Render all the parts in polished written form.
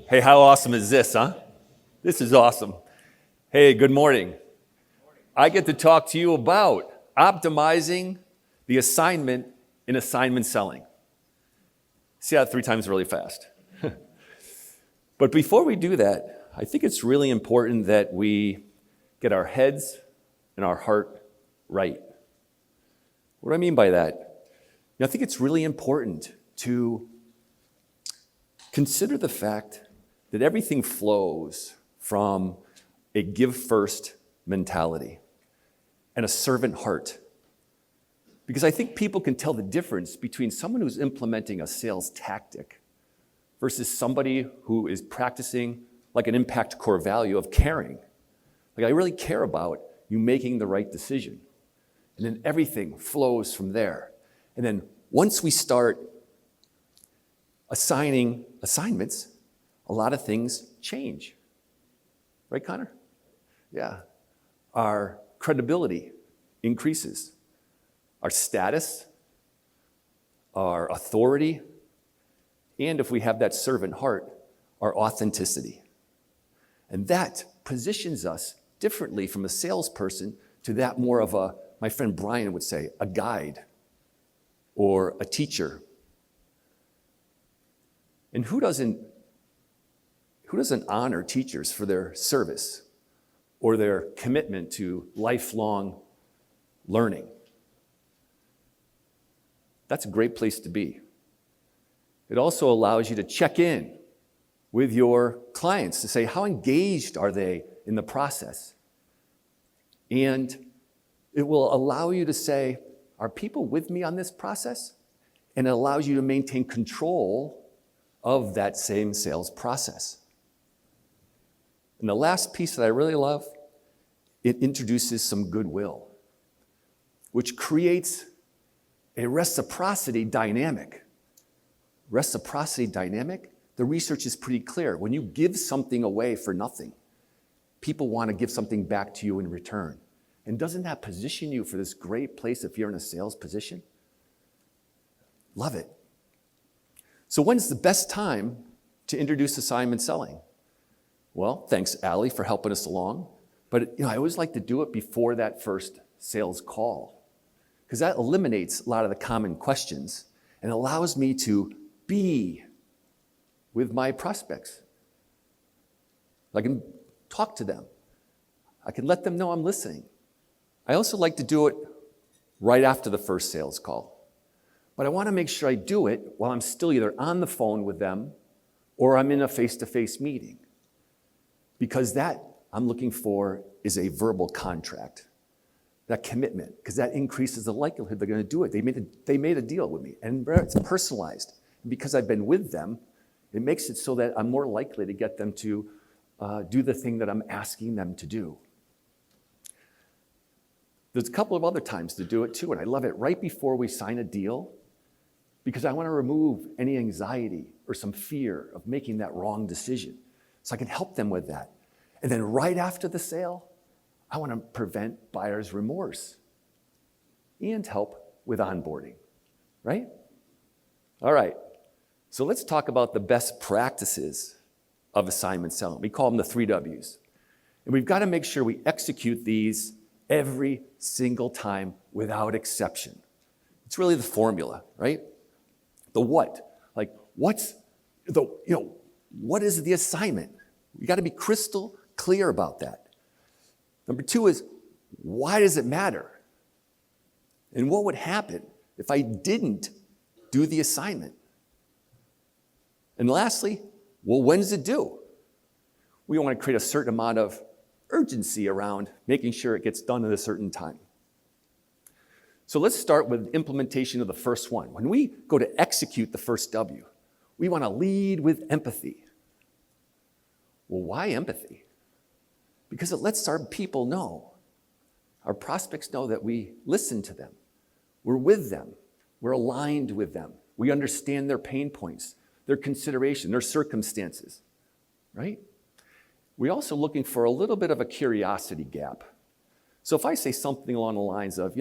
Hey, how awesome is this, huh? This is awesome. Hey, good morning. I get to talk to you about optimizing the assignment in assignment selling. See that 3 times really fast. But before we do that, I think it's really important that we get our heads and our heart right. What do I mean by that? I think it's really important to consider the fact that everything flows from a give first mentality and a servant heart. Because I think people can tell the difference between someone who's implementing a sales tactic versus somebody who is practicing like an impact core value of caring. Like, I really care about you making the right decision. And then everything flows from there. And then once we start assigning assignments, a lot of things change. Right, Connor? Yeah. Our credibility increases. Our status, our authority, and if we have that servant heart, our authenticity. And that positions us differently from a salesperson to that more of a, my friend Brian would say, a guide or a teacher. And who doesn't honor teachers for their service or their commitment to lifelong learning? That's a great place to be. It also allows you to check in with your clients to say, how engaged are they in the process? And it will allow you to say, are people with me on this process? And it allows you to maintain control of that same sales process. And the last piece that I really love, it introduces some goodwill, which creates a reciprocity dynamic. Reciprocity dynamic, the research is pretty clear. When you give something away for nothing, people want to give something back to you in return. And doesn't that position you for this great place if you're in a sales position? Love it. So when's the best time to introduce assignment selling? Well, thanks, Allie, for helping us along. But I always like to do it before that first sales call, because that eliminates a lot of the common questions and allows me to be with my prospects. I can talk to them. I can let them know I'm listening. I also like to do it right after the first sales call. But I want to make sure I do it while I'm still either on the phone with them or I'm in a face-to-face meeting. Because that I'm looking for is a verbal contract, that commitment, because that increases the likelihood they're going to do it. They made a deal with me, and it's personalized. And because I've been with them, it makes it so that I'm more likely to get them to do the thing that I'm asking them to do. There's a couple of other times to do it too, and I love it right before we sign a deal, because I want to remove any anxiety or some fear of making that wrong decision. So I can help them with that. And then right after the sale, I want to prevent buyer's remorse and help with onboarding, right? All right, so let's talk about the best practices of assignment selling. We call them the 3 W's. And we've got to make sure we execute these every single time without exception. It's really the formula, right? The what? Like, what is the assignment? You got to be crystal clear about that. Number 2 is, why does it matter? And what would happen if I didn't do the assignment? And lastly, well, when does it due? We want to create a certain amount of urgency around making sure it gets done at a certain time. So let's start with implementation of the first one. When we go to execute the first W, we want to lead with empathy. Well, why empathy? Because it lets our people know, our prospects know that we listen to them. We're with them. We're aligned with them. We understand their pain points, their consideration, their circumstances, right? We're also looking for a little bit of a curiosity gap. So if I say something along the lines of,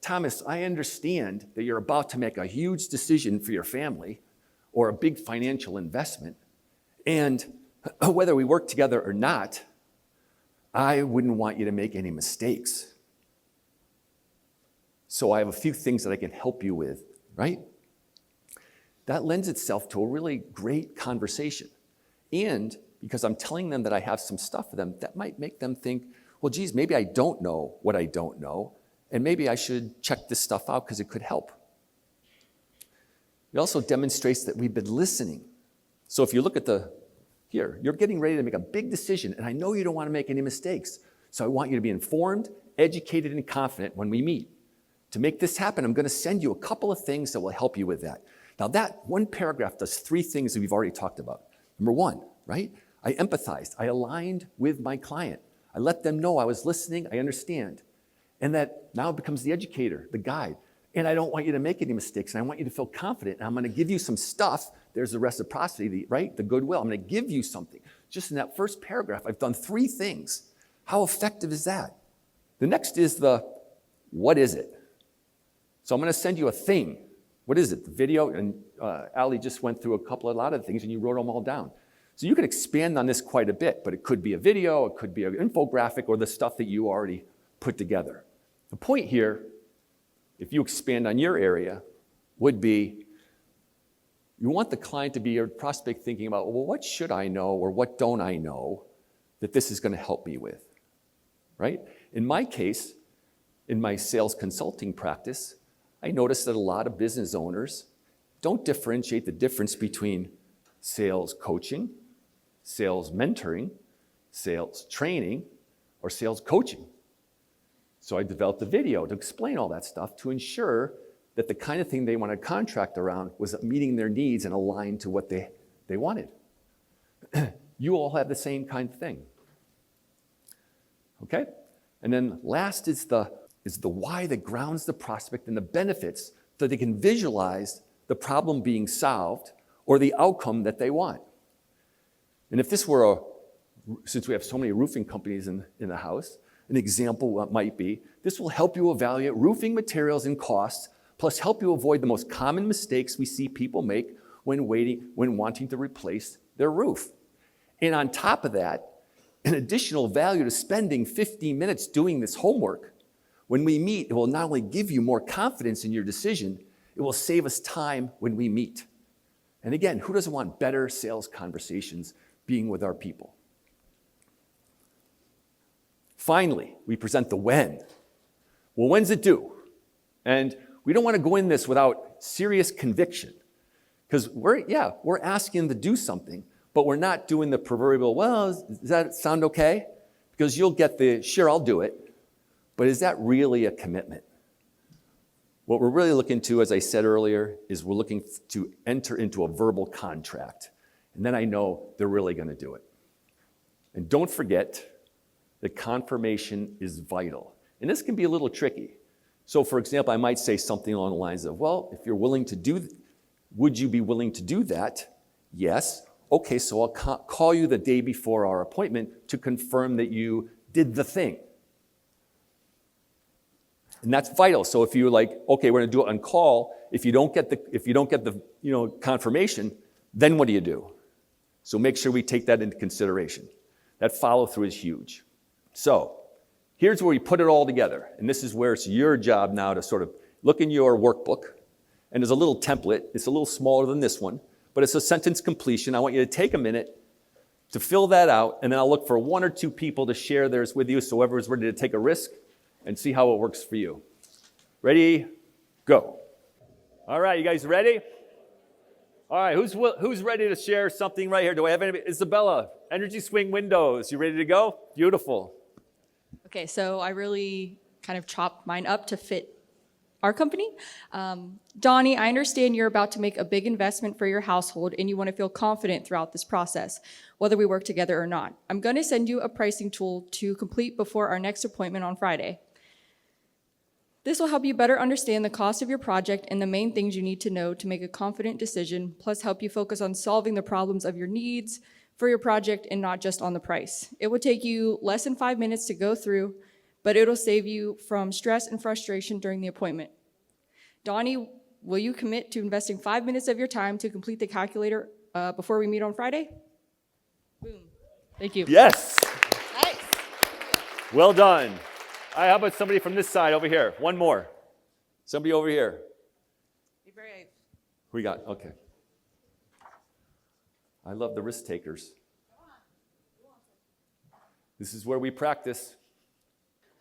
Thomas, I understand that you're about to make a huge decision for your family or a big financial investment, and whether we work together or not, I wouldn't want you to make any mistakes. So I have a few things that I can help you with, right? That lends itself to a really great conversation. And because I'm telling them that I have some stuff for them, that might make them think, well, geez, maybe I don't know what I don't know, and maybe I should check this stuff out because it could help. It also demonstrates that we've been listening. So if you look at here, you're getting ready to make a big decision, and I know you don't want to make any mistakes. So I want you to be informed, educated, and confident when we meet. To make this happen, I'm going to send you a couple of things that will help you with that. Now, that one paragraph does 3 things that we've already talked about. Number 1, right? I empathized. I aligned with my client. I let them know I was listening, I understand. And that now becomes the educator, the guide. And I don't want you to make any mistakes, and I want you to feel confident. And I'm going to give you some stuff. There's the reciprocity, right? The goodwill. I'm going to give you something. Just in that first paragraph, I've done 3 things. How effective is that? The next is what is it? So I'm going to send you a thing. What is it? The video, and Ali just went through a lot of things, and you wrote them all down. So you could expand on this quite a bit, but it could be a video, it could be an infographic, or the stuff that you already put together. The point here, if you expand on your area, would be you want the client to be your prospect thinking about, well, what should I know or what don't I know that this is going to help me with, right? In my case, in my sales consulting practice, I noticed that a lot of business owners don't differentiate the difference between sales coaching, sales mentoring, sales training, or sales coaching. So I developed a video to explain all that stuff to ensure that the kind of thing they want to contract around was meeting their needs and aligned to what they wanted. You all have the same kind of thing. Okay? And then last is the why that grounds the prospect in the benefits so they can visualize the problem being solved or the outcome that they want. And if this were since we have so many roofing companies in the house, an example might be, this will help you evaluate roofing materials and costs, plus help you avoid the most common mistakes we see people make when wanting to replace their roof. And on top of that, an additional value to spending 15 minutes doing this homework. When we meet, it will not only give you more confidence in your decision, it will save us time when we meet. And again, who doesn't want better sales conversations being with our people? Finally, we present the when. Well, when's it due? And we don't want to go in this without serious conviction, because we're asking them to do something, but we're not doing the proverbial, well, does that sound okay? Because you'll get the, sure, I'll do it. But is that really a commitment? What we're really looking to, as I said earlier, is we're looking to enter into a verbal contract. And then I know they're really going to do it. And don't forget that confirmation is vital. And this can be a little tricky. So for example, I might say something along the lines of, well, if you're willing to would you be willing to do that? Yes. Okay, so I'll call you the day before our appointment to confirm that you did the thing. And that's vital. So if you're like, okay, we're going to do it on call, if you don't get the confirmation, then what do you do? So make sure we take that into consideration. That follow-through is huge. So here's where we put it all together. And this is where it's your job now to sort of look in your workbook. And there's a little template. It's a little smaller than this one, but it's a sentence completion. I want you to take a minute to fill that out, and then I'll look for 1 or 2 people to share theirs with you, so whoever's ready to take a risk and see how it works for you. Ready? Go. All right, you guys ready? All right, who's ready to share something right here? Do I have anybody? Isabella, Energy Swing Windows. You ready to go? Beautiful. Okay, so I really kind of chopped mine up to fit our company. Donnie, I understand you're about to make a big investment for your household and you want to feel confident throughout this process, whether we work together or not. I'm going to send you a pricing tool to complete before our next appointment on Friday. This will help you better understand the cost of your project and the main things you need to know to make a confident decision, plus help you focus on solving the problems of your needs for your project and not just on the price. It will take you less than 5 minutes to go through, but it'll save you from stress and frustration during the appointment. Donnie, will you commit to investing 5 minutes of your time to complete the calculator before we meet on Friday? Boom. Thank you. Yes. Nice. Well done. All right, how about somebody from this side over here? One more. Somebody over here. Be brave. Who we got? Okay. I love the risk takers. This is where we practice.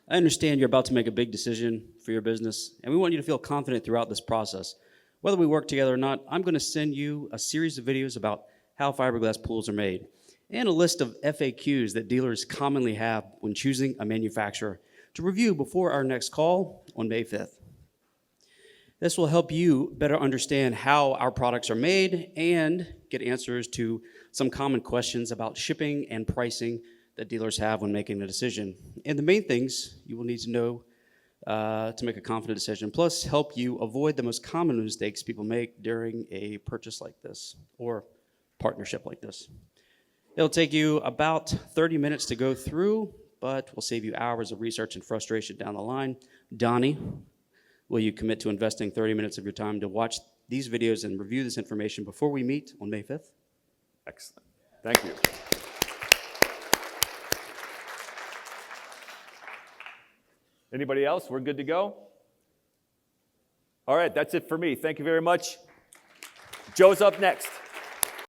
I understand you're about to make a big decision for your business, and we want you to feel confident throughout this process. Whether we work together or not, I'm going to send you a series of videos about how fiberglass pools are made and a list of FAQs that dealers commonly have when choosing a manufacturer to review before our next call on May 5th. This will help you better understand how our products are made and get answers to some common questions about shipping and pricing that dealers have when making a decision. And the main things you will need to know to make a confident decision, plus help you avoid the most common mistakes people make during a purchase like this or partnership like this. It'll take you about 30 minutes to go through, but will save you hours of research and frustration down the line. Donnie, will you commit to investing 30 minutes of your time to watch these videos and review this information before we meet on May 5th? Excellent. Thank you. Anybody else? We're good to go? All right, that's it for me. Thank you very much. Joe's up next.